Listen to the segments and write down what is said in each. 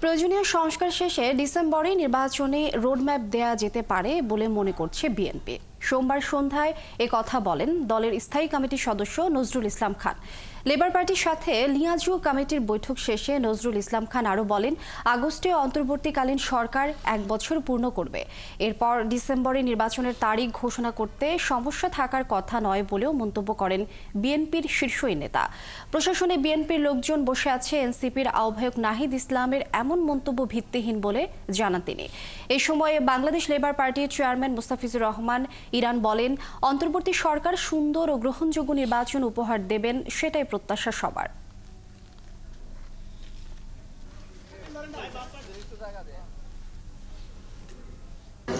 প্রয়োজনীয় সংস্কার শেষে ডিসেম্বরে নির্বাচনে রোডম্যাপ দেয়া যেতে পারে বলে মনে করছে বিএনপি। সোমবার সন্ধ্যায় কথা বলেন দলের স্থায়ী কমিটির সদস্য নজরুল ইসলাম খান। লেবার পার্টির সাথে লিয়াজু কমিটির বৈঠক শেষে নজরুল ইসলাম খান আরও বলেন, আগস্টে অন্তর্বর্তীকালীন সরকার 1 বছর পূর্ণ করবে। এরপর ডিসেম্বরে নির্বাচনের তারিখ ঘোষণা করতে সমস্যা থাকার কথা নয় বলেও মন্তব্য করেন বিএনপির শীর্ষ এই নেতা। প্রশাসনে বিএনপির লোকজন বসে আছে, এনসিপির আহ্বায়ক নাহিদ ইসলামের এমন মন্তব্য ভিত্তিহীন বলে জানান তিনি। এই সময়ে বাংলাদেশ লেবার পার্টির চেয়ারম্যান মুস্তাফিজুর রহমান ইরান বলেন, অন্তর্বর্তী সরকার সুন্দর ও গ্রহণযোগ্য নির্বাচন উপহার দেবেন, সেটাই প্রত্যাশা সবার।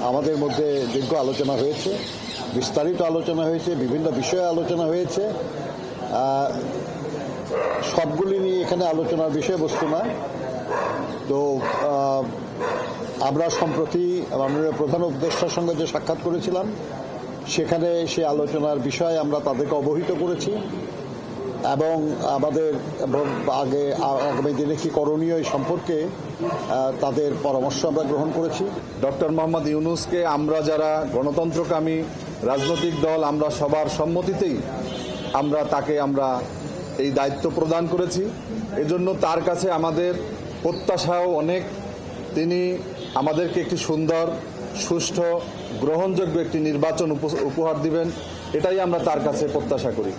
আমাদের মধ্যে দীর্ঘ আলোচনা হয়েছে, বিস্তারিত আলোচনা হয়েছে, বিভিন্ন বিষয়ে আলোচনা হয়েছে। সবগুলি নিয়ে এখানে আলোচনার বিষয়বস্তু নয়। তো আমরা সম্প্রতি মাননীয় প্রধান উপদেষ্টার সঙ্গে যে সাক্ষাৎ করেছিলাম, সেখানে সে আলোচনার বিষয়ে আমরা তাদেরকে অবহিত করেছি এবং আমাদের আগামী দিনে কি করণীয় এই সম্পর্কে তাদের পরামর্শ আমরা গ্রহণ করেছি। ডক্টর মোহাম্মদ ইউনূসকে আমরা যারা গণতন্ত্রকামী রাজনৈতিক দল, আমরা সবার সম্মতিতেই তাকে এই দায়িত্ব প্রদান করেছি। এজন্য তার কাছে আমাদের প্রত্যাশাও অনেক। তিনি আমাদেরকে একটি সুন্দর, সুষ্ঠু, গ্রহণযোগ্য একটি নির্বাচন উপহার দিবেন, এটাই আমরা তার কাছে প্রত্যাশা করি।